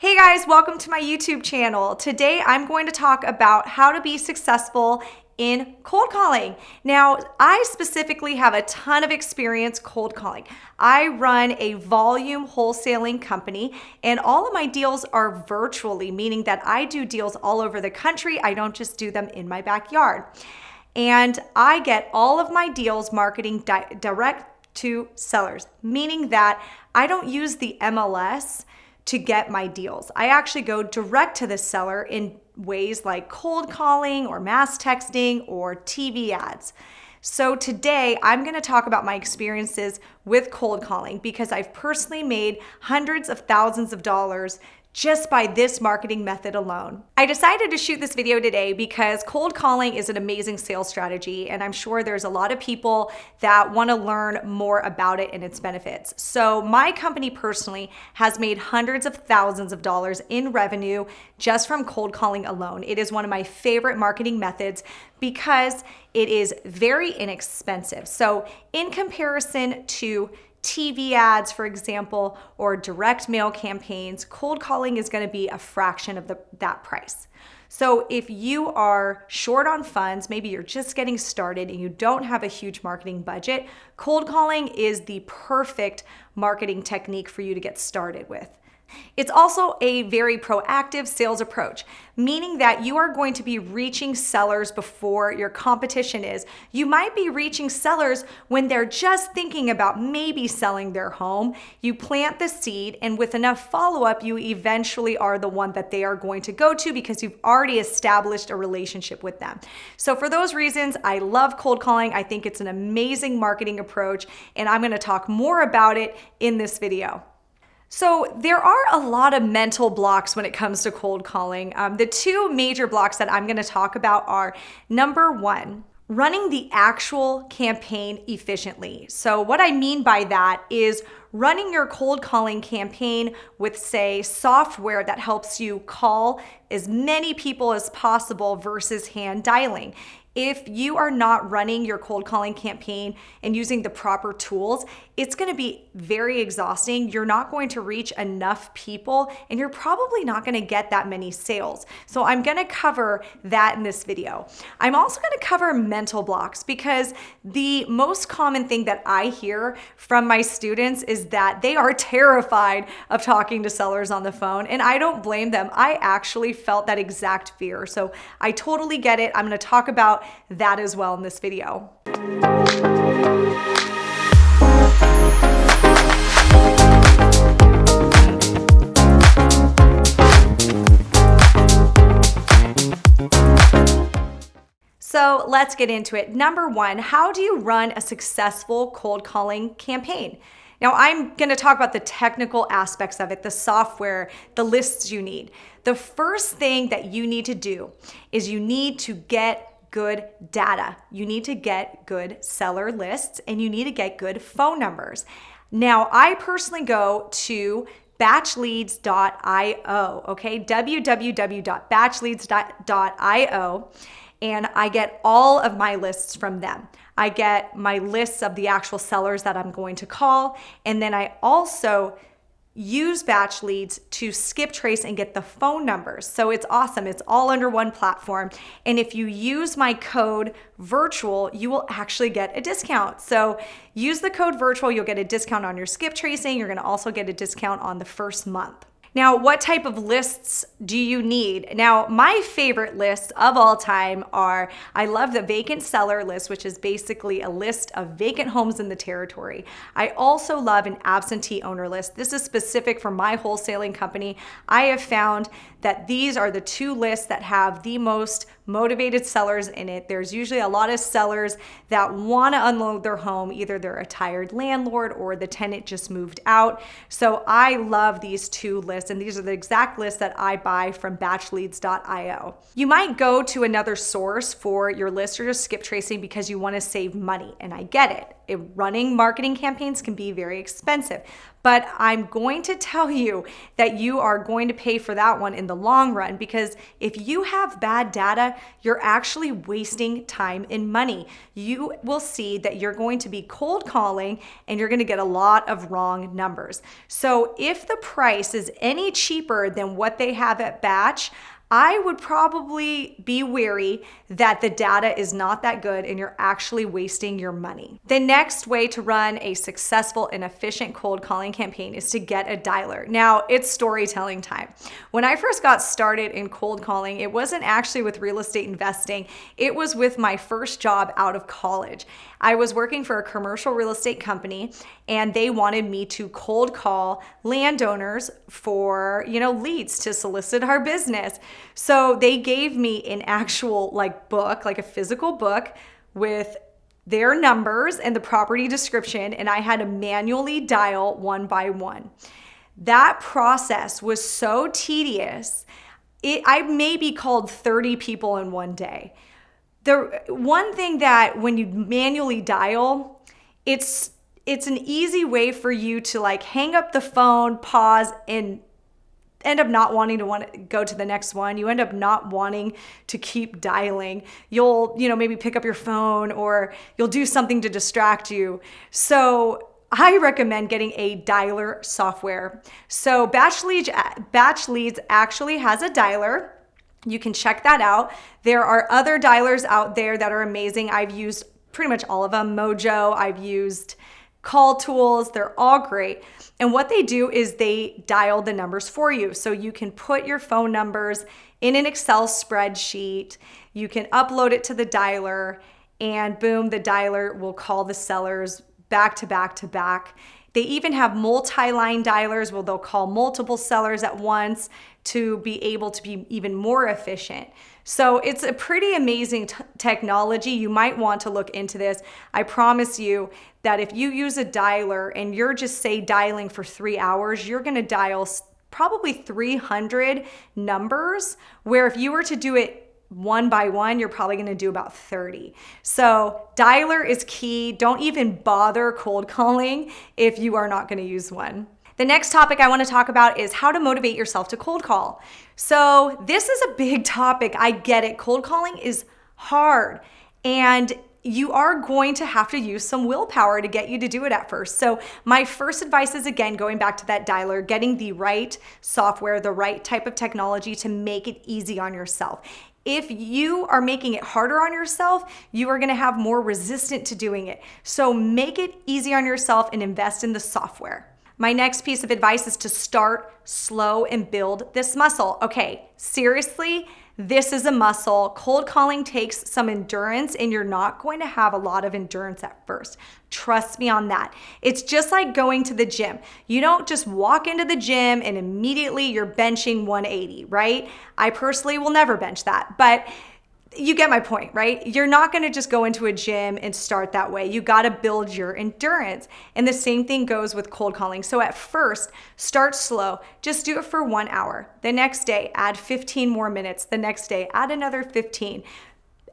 Hey guys, welcome to my YouTube channel. Today I'm going to talk about how to be successful in cold calling. Now, I specifically have a ton of experience cold calling. I run a volume wholesaling company and all of my deals are virtually, meaning that I do deals all over the country. I don't just do them in my backyard. And I get all of my deals marketing direct to sellers, meaning that I don't use the MLS to get my deals. I actually go direct to the seller in ways like cold calling or mass texting or TV ads. So today I'm going to talk about my experiences with cold calling because I've personally made hundreds of thousands of dollars just by this marketing method alone. I decided to shoot this video today because cold calling is an amazing sales strategy, and I'm sure there's a lot of people that want to learn more about it and its benefits. So my company personally has made hundreds of thousands of dollars in revenue just from cold calling alone. It is one of my favorite marketing methods because it is very inexpensive. So in comparison to TV ads, for example, or direct mail campaigns, cold calling is going to be a fraction of that price. So if you are short on funds, maybe you're just getting started and you don't have a huge marketing budget, cold calling is the perfect marketing technique for you to get started with. It's also a very proactive sales approach, meaning that you are going to be reaching sellers before your competition is. You might be reaching sellers when they're just thinking about maybe selling their home. You plant the seed, and with enough follow-up, you eventually are the one that they are going to go to because you've already established a relationship with them. So for those reasons, I love cold calling. I think it's an amazing marketing approach, and I'm going to talk more about it in this video. So there are a lot of mental blocks when it comes to cold calling. The two major blocks that I'm going to talk about are, number one, running the actual campaign efficiently. So what I mean by that is running your cold calling campaign with, say, software that helps you call as many people as possible versus hand dialing. If you are not running your cold calling campaign and using the proper tools, it's going to be very exhausting. You're not going to reach enough people and you're probably not going to get that many sales. So I'm going to cover that in this video. I'm also going to cover mental blocks because the most common thing that I hear from my students is that they are terrified of talking to sellers on the phone, and I don't blame them. I actually felt that exact fear. So I totally get it. I'm going to talk about that as well in this video. So let's get into it. Number one, how do you run a successful cold calling campaign? Now, I'm going to talk about the technical aspects of it, the software, the lists you need. The first thing that you need to do is you need to get good data. You need to get good seller lists and you need to get good phone numbers. Now, I personally go to batchleads.io, okay? www.batchleads.io, and I get all of my lists from them. I get my lists of the actual sellers that I'm going to call, and then I also use batch leads to skip trace and get the phone numbers. So it's awesome. It's all under one platform. And if you use my code virtual, you will actually get a discount. So use the code virtual, you'll get a discount on your skip tracing. You're going to also get a discount on the first month. Now, what type of lists do you need? Now, my favorite lists of all time are, I love the vacant seller list, which is basically a list of vacant homes in the territory. I also love an absentee owner list. This is specific for my wholesaling company. I have found that these are the two lists that have the most motivated sellers in it. There's usually a lot of sellers that want to unload their home. Either they're a tired landlord or the tenant just moved out. So I love these two lists, and these are the exact lists that I buy from batchleads.io. You might go to another source for your list or just skip tracing because you want to save money, and I get it. running marketing campaigns can be very expensive. But I'm going to tell you that you are going to pay for that one in the long run, because if you have bad data, you're actually wasting time and money. You will see that you're going to be cold calling and you're going to get a lot of wrong numbers. So if the price is any cheaper than what they have at Batch, I would probably be wary that the data is not that good and you're actually wasting your money. The next way to run a successful and efficient cold calling campaign is to get a dialer. Now, it's storytelling time. When I first got started in cold calling, it wasn't actually with real estate investing. It was with my first job out of college. I was working for a commercial real estate company, and they wanted me to cold call landowners for, leads to solicit our business. So they gave me an actual book, like a physical book with their numbers and the property description, and I had to manually dial one by one. That process was so tedious. I maybe called 30 people in one day. The one thing that when you manually dial, it's an easy way for you to hang up the phone, pause, and end up not wanting to go to the next one. You end up not wanting to keep dialing. You'll, maybe pick up your phone, or you'll do something to distract you. So I recommend getting a dialer software. So Batch Leads actually has a dialer. You can check that out. There are other dialers out there that are amazing. I've used pretty much all of them. Mojo, I've used Call Tools. They're all great. And what they do is they dial the numbers for you. So you can put your phone numbers in an Excel spreadsheet. You can upload it to the dialer, and boom, the dialer will call the sellers back to back to back. They even have multi-line dialers where they'll call multiple sellers at once to be able to be even more efficient. So it's a pretty amazing technology. You might want to look into this. I promise you that if you use a dialer and you're just dialing for 3 hours, you're going to dial probably 300 numbers, where if you were to do it one by one, you're probably going to do about 30. So dialer is key. Don't even bother cold calling if you are not going to use one. The next topic I want to talk about is how to motivate yourself to cold call. So this is a big topic. I get it. Cold calling is hard, and you are going to have to use some willpower to get you to do it at first. So my first advice is, again, going back to that dialer, getting the right software, the right type of technology to make it easy on yourself. If you are making it harder on yourself, you are going to have more resistance to doing it. So make it easy on yourself and invest in the software. My next piece of advice is to start slow and build this muscle. Okay, seriously, this is a muscle. Cold calling takes some endurance, and you're not going to have a lot of endurance at first. Trust me on that. It's just like going to the gym. You don't just walk into the gym and immediately you're benching 180, right? I personally will never bench that, but you get my point, right? You're not going to just go into a gym and start that way. You got to build your endurance. And the same thing goes with cold calling. So at first, start slow. Just do it for 1 hour. The next day, add 15 more minutes. The next day, add another 15.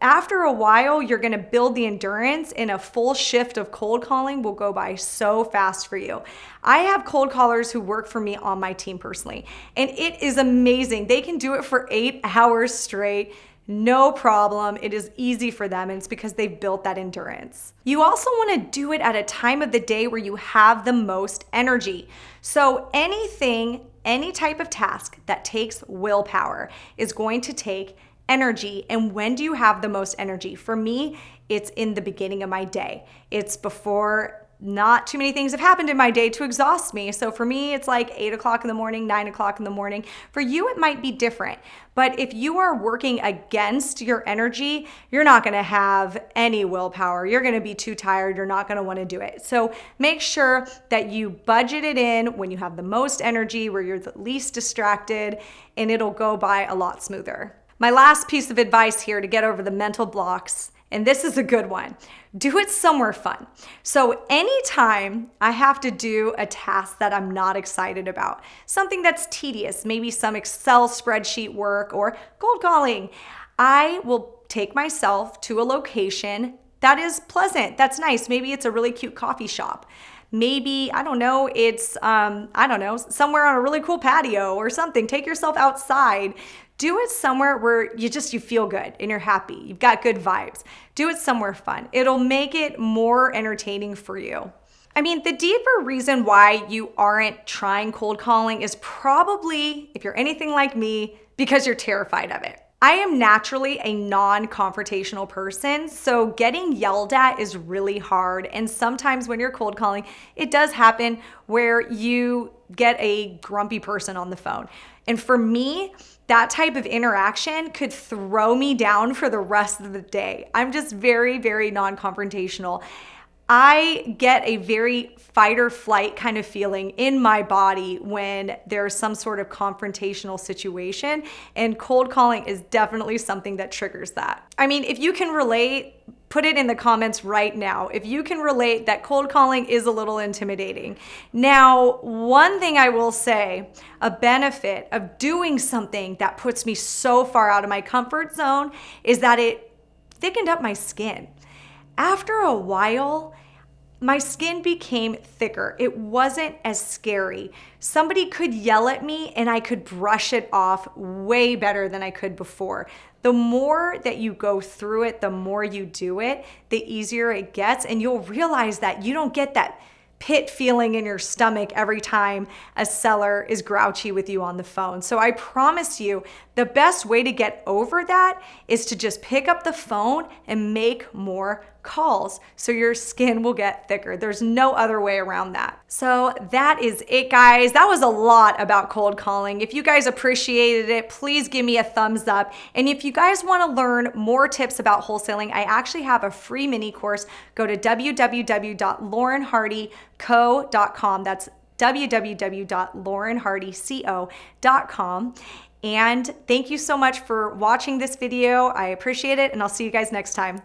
After a while, you're going to build the endurance, and a full shift of cold calling will go by so fast for you. I have cold callers who work for me on my team personally, and it is amazing. They can do it for 8 hours straight. No problem. It is easy for them, and it's because they've built that endurance. You also want to do it at a time of the day where you have the most energy. So any type of task that takes willpower is going to take energy. And when do you have the most energy? For me, it's in the beginning of my day. It's before not too many things have happened in my day to exhaust me. So for me, it's like 8 o'clock in the morning, 9 o'clock in the morning. For you, it might be different. But if you are working against your energy, you're not going to have any willpower. You're going to be too tired. You're not going to want to do it. So make sure that you budget it in when you have the most energy, where you're the least distracted, and it'll go by a lot smoother. My last piece of advice here to get over the mental blocks, and this is a good one, do it somewhere fun. So anytime I have to do a task that I'm not excited about, something that's tedious, maybe some Excel spreadsheet work or cold calling, I will take myself to a location that is pleasant. That's nice. Maybe it's a really cute coffee shop. Maybe, I don't know, it's, somewhere on a really cool patio or something. Take yourself outside. Do it somewhere where you feel good and you're happy. You've got good vibes. Do it somewhere fun. It'll make it more entertaining for you. I mean, the deeper reason why you aren't trying cold calling is probably, if you're anything like me, because you're terrified of it. I am naturally a non-confrontational person, so getting yelled at is really hard. And sometimes when you're cold calling, it does happen where you get a grumpy person on the phone. And for me, that type of interaction could throw me down for the rest of the day. I'm just very, very non-confrontational. I get a very fight or flight kind of feeling in my body when there's some sort of confrontational situation, and cold calling is definitely something that triggers that. I mean, if you can relate, put it in the comments right now. If you can relate that cold calling is a little intimidating. Now, one thing I will say, a benefit of doing something that puts me so far out of my comfort zone is that it thickened up my skin. After a while, my skin became thicker. It wasn't as scary. Somebody could yell at me and I could brush it off way better than I could before. The more that you go through it, the more you do it, the easier it gets. And you'll realize that you don't get that pit feeling in your stomach every time a seller is grouchy with you on the phone. So I promise you, the best way to get over that is to just pick up the phone and make more calls so your skin will get thicker. There's no other way around that. So that is it, guys. That was a lot about cold calling. If you guys appreciated it, please give me a thumbs up. And if you guys want to learn more tips about wholesaling, I actually have a free mini course. Go to www.laurenhardyco.com. That's www.laurenhardyco.com. And thank you so much for watching this video. I appreciate it, and I'll see you guys next time.